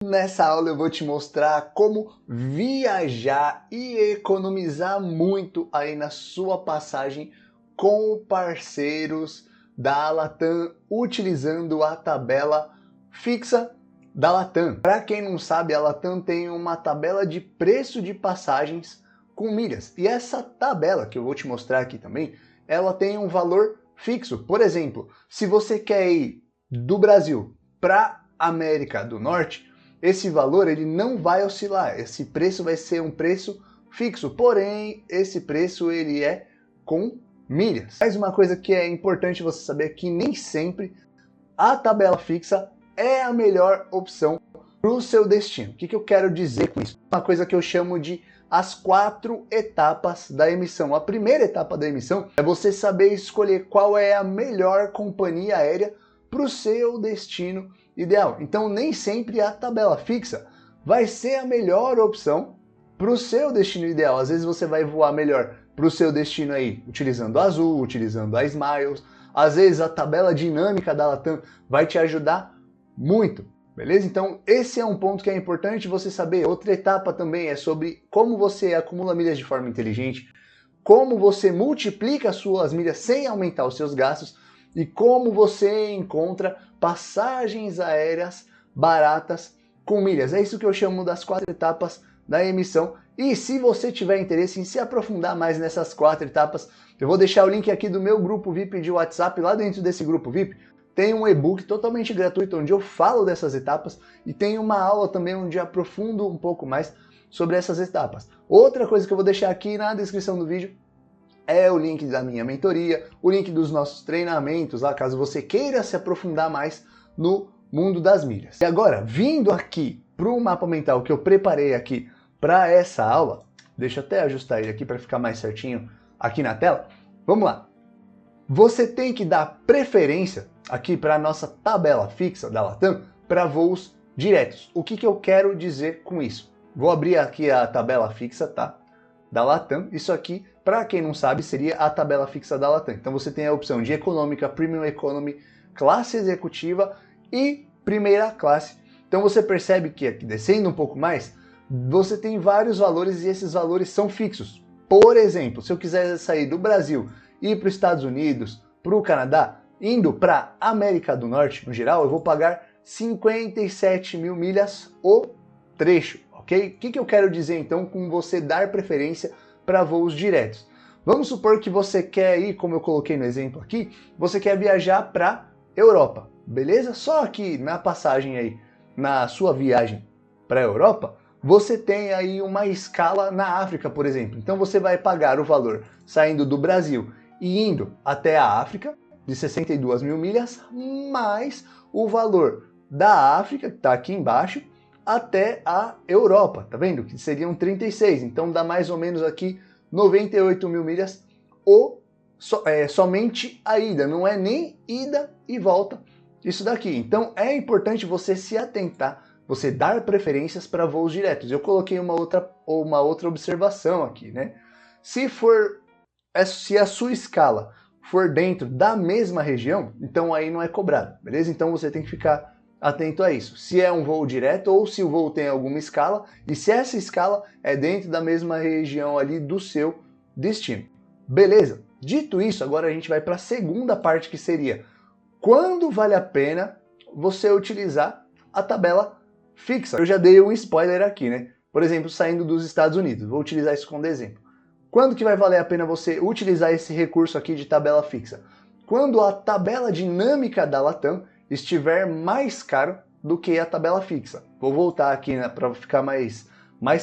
Nessa aula eu vou te mostrar como viajar e economizar muito aí na sua passagem com parceiros da Latam utilizando a tabela fixa da Latam. Para quem não sabe, a Latam tem uma tabela de preço de passagens com milhas. E essa tabela que eu vou te mostrar aqui também, ela tem um valor fixo. Por exemplo, se você quer ir do Brasil para América do Norte, esse valor ele não vai oscilar, esse preço vai ser um preço fixo, porém esse preço ele é com milhas. Mais uma coisa que é importante você saber é que nem sempre a tabela fixa é a melhor opção para o seu destino. O que eu quero dizer com isso? Uma coisa que eu chamo de as 4 etapas da emissão. A primeira etapa da emissão é você saber escolher qual é a melhor companhia aérea para o seu destino ideal. Então nem sempre a tabela fixa vai ser a melhor opção para o seu destino ideal. Às vezes você vai voar melhor para o seu destino aí utilizando a Azul, utilizando a Smiles. Às vezes a tabela dinâmica da Latam vai te ajudar muito, beleza? Então esse é um ponto que é importante você saber. Outra etapa também é sobre como você acumula milhas de forma inteligente, como você multiplica as suas milhas sem aumentar os seus gastos e como você encontra passagens aéreas baratas com milhas. É isso que eu chamo das 4 etapas da emissão. E se você tiver interesse em se aprofundar mais nessas 4 etapas, eu vou deixar o link aqui do meu grupo VIP de WhatsApp. Lá dentro desse grupo VIP tem um e-book totalmente gratuito onde eu falo dessas etapas e tem uma aula também onde eu aprofundo um pouco mais sobre essas etapas. Outra coisa que eu vou deixar aqui na descrição do vídeo é o link da minha mentoria, o link dos nossos treinamentos, lá caso você queira se aprofundar mais no mundo das milhas. E agora, vindo aqui para o mapa mental que eu preparei aqui para essa aula, deixa eu até ajustar ele aqui para ficar mais certinho aqui na tela. Vamos lá. Você tem que dar preferência aqui para a nossa tabela fixa da Latam para voos diretos. O que eu quero dizer com isso? Vou abrir aqui a tabela fixa, tá? Da Latam. Isso aqui, para quem não sabe, seria a tabela fixa da Latam. Então você tem a opção de econômica, premium economy, classe executiva e primeira classe. Então você percebe que aqui descendo um pouco mais, você tem vários valores e esses valores são fixos. Por exemplo, se eu quiser sair do Brasil e ir para os Estados Unidos, para o Canadá, indo para a América do Norte, no geral, eu vou pagar 57 mil milhas o trecho. Okay? O que eu quero dizer então com você dar preferência para voos diretos? Vamos supor que você quer ir, como eu coloquei no exemplo aqui, você quer viajar para Europa, beleza? Só que na passagem aí, na sua viagem para a Europa, você tem aí uma escala na África, por exemplo. Então você vai pagar o valor saindo do Brasil e indo até a África, de 62 mil milhas, mais o valor da África, que está aqui embaixo, até a Europa, tá vendo? Que seriam 36, então dá mais ou menos aqui 98 mil milhas somente a ida, não é nem ida e volta isso daqui. Então é importante você se atentar, você dar preferências para voos diretos. Eu coloquei uma outra observação aqui, né? Se a sua escala for dentro da mesma região, então aí não é cobrado, beleza? Então você tem que ficar atento a isso. Se é um voo direto ou se o voo tem alguma escala e se essa escala é dentro da mesma região ali do seu destino. Beleza? Dito isso, agora a gente vai para a segunda parte que seria quando vale a pena você utilizar a tabela fixa. Eu já dei um spoiler aqui, né? Por exemplo, saindo dos Estados Unidos. Vou utilizar isso como exemplo. Quando que vai valer a pena você utilizar esse recurso aqui de tabela fixa? Quando a tabela dinâmica da Latam estiver mais caro do que a tabela fixa. Vou voltar aqui, né, para ficar mais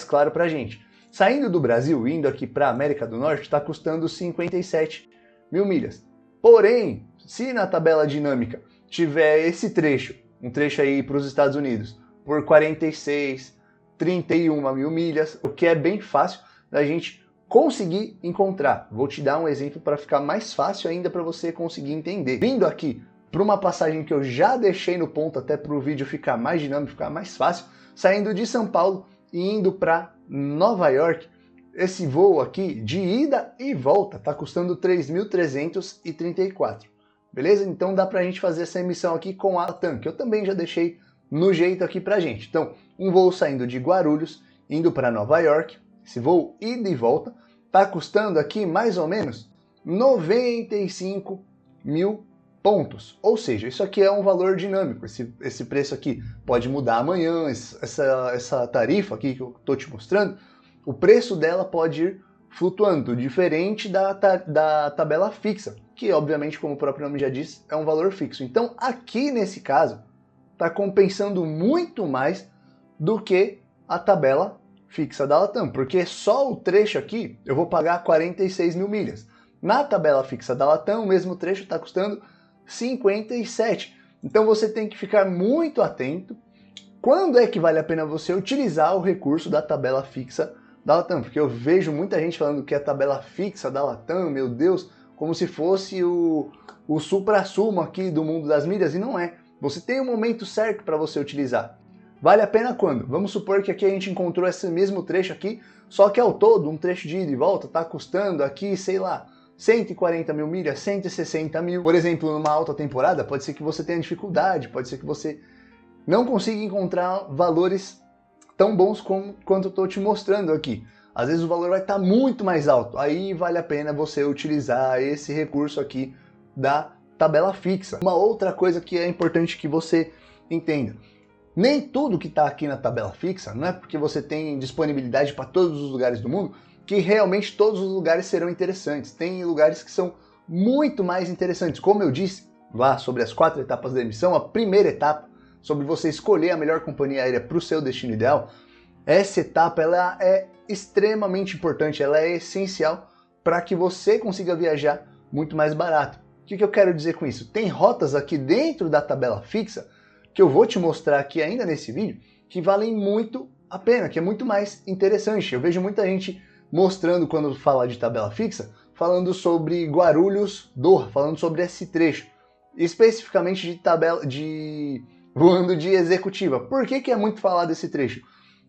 claro para a gente. Saindo do Brasil, indo aqui para a América do Norte, está custando 57 mil milhas. Porém, se na tabela dinâmica tiver esse trecho, um trecho aí para os Estados Unidos, por 46, 31 mil milhas, o que é bem fácil da gente conseguir encontrar. Vou te dar um exemplo para ficar mais fácil ainda para você conseguir entender. Vindo aqui para uma passagem que eu já deixei no ponto até para o vídeo ficar mais dinâmico, ficar mais fácil, saindo de São Paulo e indo para Nova York, esse voo aqui de ida e volta está custando 3.334, beleza? Então dá para a gente fazer essa emissão aqui com a Latam, que eu também já deixei no jeito aqui para gente. Então, um voo saindo de Guarulhos, indo para Nova York, esse voo ida e volta, está custando aqui mais ou menos 95 mil pontos. Ou seja, isso aqui é um valor dinâmico. Esse preço aqui pode mudar amanhã. Essa tarifa aqui que eu estou te mostrando, o preço dela pode ir flutuando, diferente da tabela fixa, que obviamente, como o próprio nome já diz, é um valor fixo. Então aqui nesse caso, está compensando muito mais do que a tabela fixa da Latam, porque só o trecho aqui eu vou pagar 46 mil milhas. Na tabela fixa da Latam, o mesmo trecho está custando 57. Então você tem que ficar muito atento quando é que vale a pena você utilizar o recurso da tabela fixa da Latam, porque eu vejo muita gente falando que a tabela fixa da Latam, meu Deus, como se fosse o suprassumo aqui do mundo das milhas, e não é. Você tem um momento certo para você utilizar. Vale a pena quando? Vamos supor que aqui a gente encontrou esse mesmo trecho aqui, só que ao todo, um trecho de ida e volta está custando aqui, sei lá, 140 mil milhas, 160 mil. Por exemplo, numa alta temporada, pode ser que você tenha dificuldade, pode ser que você não consiga encontrar valores tão bons quanto eu estou te mostrando aqui. Às vezes o valor vai estar muito mais alto, aí vale a pena você utilizar esse recurso aqui da tabela fixa. Uma outra coisa que é importante que você entenda. Nem tudo que está aqui na tabela fixa, não é porque você tem disponibilidade para todos os lugares do mundo, que realmente todos os lugares serão interessantes. Tem lugares que são muito mais interessantes. Como eu disse lá sobre as 4 etapas da emissão, a primeira etapa, sobre você escolher a melhor companhia aérea para o seu destino ideal, essa etapa ela é extremamente importante, ela é essencial para que você consiga viajar muito mais barato. O que eu quero dizer com isso? Tem rotas aqui dentro da tabela fixa que eu vou te mostrar aqui ainda nesse vídeo, que valem muito a pena, que é muito mais interessante. Eu vejo muita gente mostrando, quando fala de tabela fixa, falando sobre Guarulhos-Doha, falando sobre esse trecho, especificamente voando de executiva. Por que é muito falado esse trecho?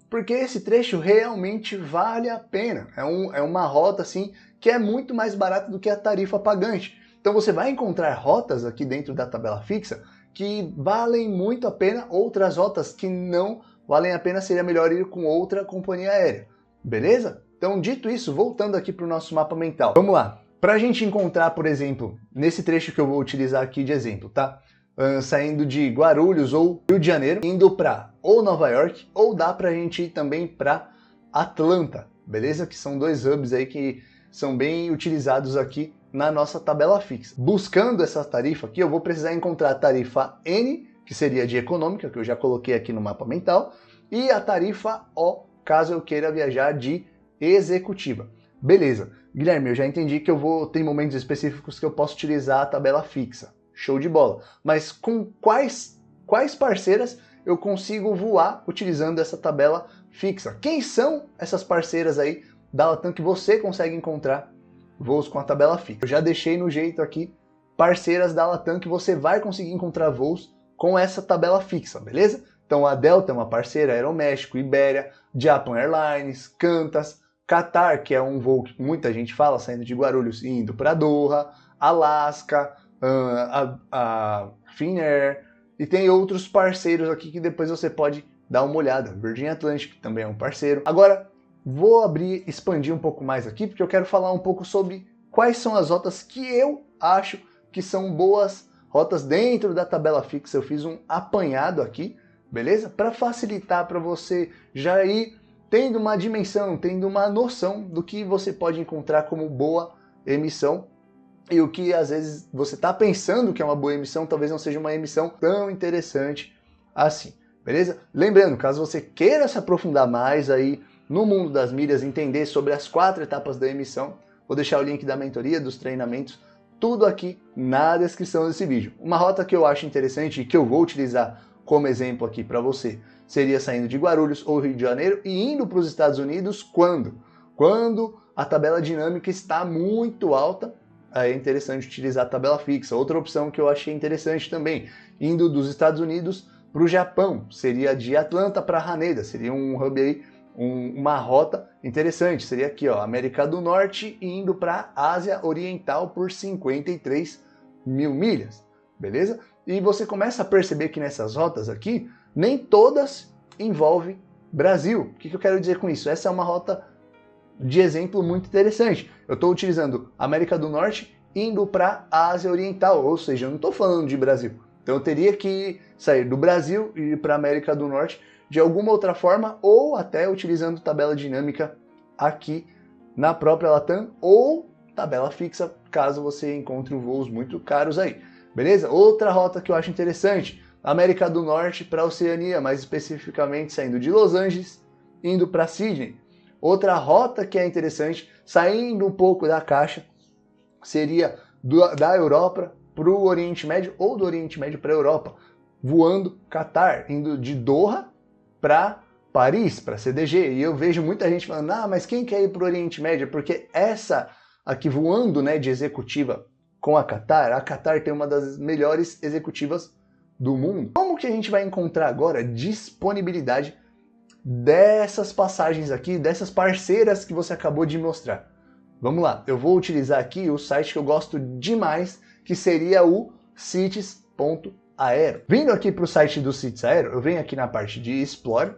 Porque esse trecho realmente vale a pena. É uma rota assim que é muito mais barata do que a tarifa pagante. Então você vai encontrar rotas aqui dentro da tabela fixa que valem muito a pena, outras rotas que não valem a pena, seria melhor ir com outra companhia aérea. Beleza? Então, dito isso, voltando aqui para o nosso mapa mental. Vamos lá. Para a gente encontrar, por exemplo, nesse trecho que eu vou utilizar aqui de exemplo, tá? Saindo de Guarulhos ou Rio de Janeiro, indo para ou Nova York, ou dá para a gente ir também para Atlanta, beleza? Que são 2 hubs aí que são bem utilizados aqui na nossa tabela fixa. Buscando essa tarifa aqui, eu vou precisar encontrar a tarifa N, que seria de econômica, que eu já coloquei aqui no mapa mental, e a tarifa O, caso eu queira viajar de executiva. Beleza. Guilherme, eu já entendi que tem momentos específicos que eu posso utilizar a tabela fixa. Show de bola. Mas com quais parceiras eu consigo voar utilizando essa tabela fixa? Quem são essas parceiras aí da Latam que você consegue encontrar voos com a tabela fixa? Eu já deixei no jeito aqui parceiras da Latam que você vai conseguir encontrar voos com essa tabela fixa, beleza? Então a Delta é uma parceira, Aeroméxico, Iberia, Japan Airlines, Qantas, Qatar, que é um voo que muita gente fala, saindo de Guarulhos e indo para Doha, Alaska, a Finnair, e tem outros parceiros aqui que depois você pode dar uma olhada. Virgin Atlantic também é um parceiro. Agora, vou expandir um pouco mais aqui, porque eu quero falar um pouco sobre quais são as rotas que eu acho que são boas rotas dentro da tabela fixa. Eu fiz um apanhado aqui, beleza? Para facilitar para você já ir tendo uma dimensão, tendo uma noção do que você pode encontrar como boa emissão e o que às vezes você está pensando que é uma boa emissão, talvez não seja uma emissão tão interessante assim, beleza? Lembrando, caso você queira se aprofundar mais aí no mundo das milhas, entender sobre as 4 etapas da emissão, vou deixar o link da mentoria, dos treinamentos, tudo aqui na descrição desse vídeo. Uma rota que eu acho interessante e que eu vou utilizar como exemplo aqui para você seria saindo de Guarulhos ou Rio de Janeiro e indo para os Estados Unidos quando? Quando a tabela dinâmica está muito alta, aí é interessante utilizar a tabela fixa. Outra opção que eu achei interessante também, indo dos Estados Unidos para o Japão, seria de Atlanta para Haneda, seria um hub aí, uma rota interessante, seria aqui, ó, América do Norte indo para Ásia Oriental por 53 mil milhas, beleza? E você começa a perceber que nessas rotas aqui, nem todas envolve Brasil. O que eu quero dizer com isso? Essa é uma rota de exemplo muito interessante. Eu estou utilizando América do Norte indo para a Ásia Oriental, ou seja, eu não estou falando de Brasil. Então eu teria que sair do Brasil e ir para a América do Norte de alguma outra forma, ou até utilizando tabela dinâmica aqui na própria Latam, ou tabela fixa, caso você encontre voos muito caros aí. Beleza? Outra rota que eu acho interessante, América do Norte para a Oceania, mais especificamente saindo de Los Angeles, indo para Sydney. Outra rota que é interessante, saindo um pouco da caixa, seria da Europa para o Oriente Médio ou do Oriente Médio para a Europa, voando Qatar, indo de Doha para Paris, para CDG. E eu vejo muita gente falando, mas quem quer ir para o Oriente Médio? Porque essa aqui voando, né, de executiva com a Qatar tem uma das melhores executivas do mundo. Como que a gente vai encontrar agora disponibilidade dessas passagens aqui, dessas parceiras que você acabou de mostrar? Vamos lá, eu vou utilizar aqui o site que eu gosto demais, que seria o Cities.aero. Vindo aqui para o site do Cities Aero, eu venho aqui na parte de Explore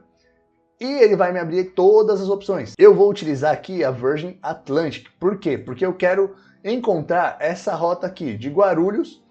e ele vai me abrir todas as opções. Eu vou utilizar aqui a Virgin Atlantic. Por quê? Porque eu quero encontrar essa rota aqui de Guarulhos,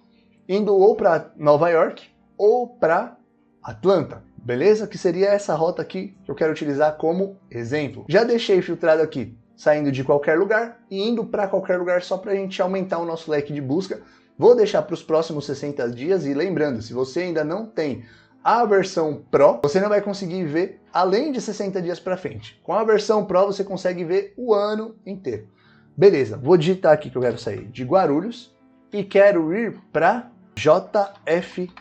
indo ou para Nova York ou para Atlanta. Beleza? Que seria essa rota aqui que eu quero utilizar como exemplo. Já deixei filtrado aqui, saindo de qualquer lugar e indo para qualquer lugar só para a gente aumentar o nosso leque de busca. Vou deixar para os próximos 60 dias e lembrando, se você ainda não tem a versão Pro, você não vai conseguir ver além de 60 dias para frente. Com a versão Pro você consegue ver o ano inteiro. Beleza, vou digitar aqui que eu quero sair de Guarulhos e quero ir para JFK.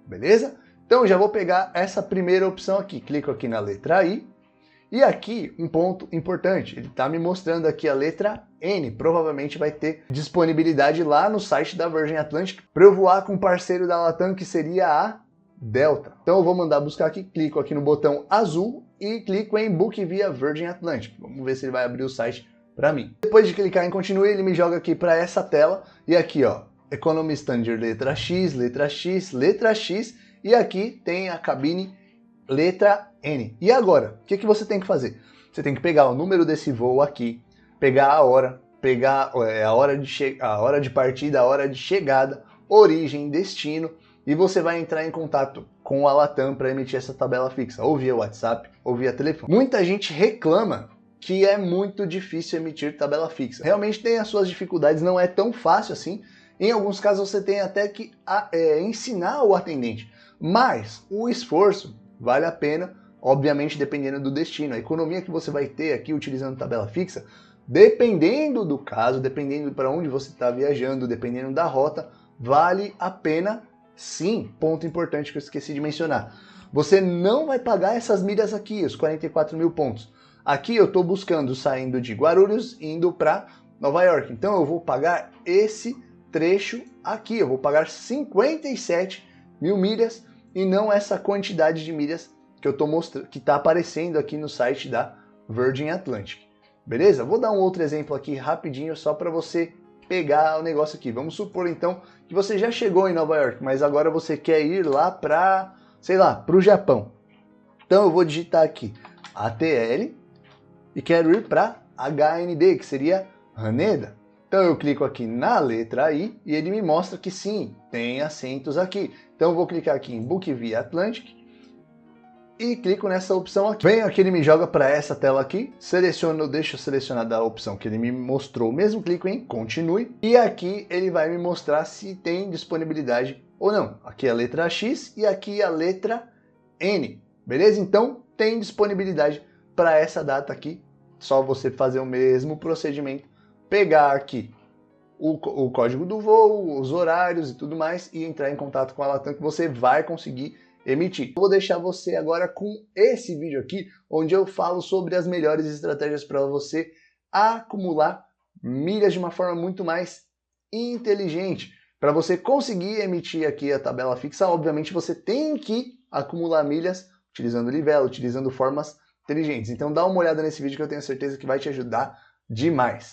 Beleza? Então já vou pegar essa primeira opção aqui. Clico aqui na letra I. E aqui, um ponto importante, ele está me mostrando aqui a letra N, provavelmente vai ter disponibilidade lá no site da Virgin Atlantic para eu voar com um parceiro da Latam, que seria a Delta. Então eu vou mandar buscar aqui, clico aqui no botão azul e clico em Book via Virgin Atlantic. Vamos ver se ele vai abrir o site para mim. Depois de clicar em Continue, ele me joga aqui para essa tela, e aqui ó, Economy Standard letra X, letra X, letra X, e aqui tem a cabine letra N. E agora, o que você tem que fazer? Você tem que pegar o número desse voo aqui, pegar a hora, pegar a hora de partida, a hora de chegada, origem, destino, e você vai entrar em contato com a Latam para emitir essa tabela fixa, ou via WhatsApp, ou via telefone. Muita gente reclama que é muito difícil emitir tabela fixa. Realmente tem as suas dificuldades, não é tão fácil assim. Em alguns casos você tem até que ensinar o atendente, mas o esforço vale a pena, obviamente dependendo do destino. A economia que você vai ter aqui utilizando tabela fixa, dependendo do caso, dependendo para onde você está viajando, dependendo da rota, vale a pena sim. Ponto importante que eu esqueci de mencionar. Você não vai pagar essas milhas aqui, os 44 mil pontos. Aqui eu estou buscando saindo de Guarulhos, indo para Nova York. Então eu vou pagar esse trecho aqui. Eu vou pagar 57 mil milhas e não essa quantidade de milhas que eu estou mostrando, que está aparecendo aqui no site da Virgin Atlantic. Beleza? Vou dar um outro exemplo aqui rapidinho só para você pegar o negócio aqui. Vamos supor então que você já chegou em Nova York, mas agora você quer ir lá para, sei lá, para o Japão. Então eu vou digitar aqui ATL e quero ir para HND, que seria Haneda. Então eu clico aqui na letra I e ele me mostra que sim, tem assentos aqui. Então eu vou clicar aqui em Book via Atlantic e clico nessa opção aqui. Venho aqui, ele me joga para essa tela aqui, seleciono, deixo selecionada a opção que ele me mostrou mesmo, clico em Continue e aqui ele vai me mostrar se tem disponibilidade ou não. Aqui a letra X e aqui a letra N, beleza? Então tem disponibilidade para essa data aqui, só você fazer o mesmo procedimento, pegar aqui o código do voo, os horários e tudo mais e entrar em contato com a Latam que você vai conseguir emitir. Eu vou deixar você agora com esse vídeo aqui, onde eu falo sobre as melhores estratégias para você acumular milhas de uma forma muito mais inteligente. Para você conseguir emitir aqui a tabela fixa, obviamente você tem que acumular milhas utilizando livela, utilizando formas inteligentes. Então dá uma olhada nesse vídeo que eu tenho certeza que vai te ajudar demais.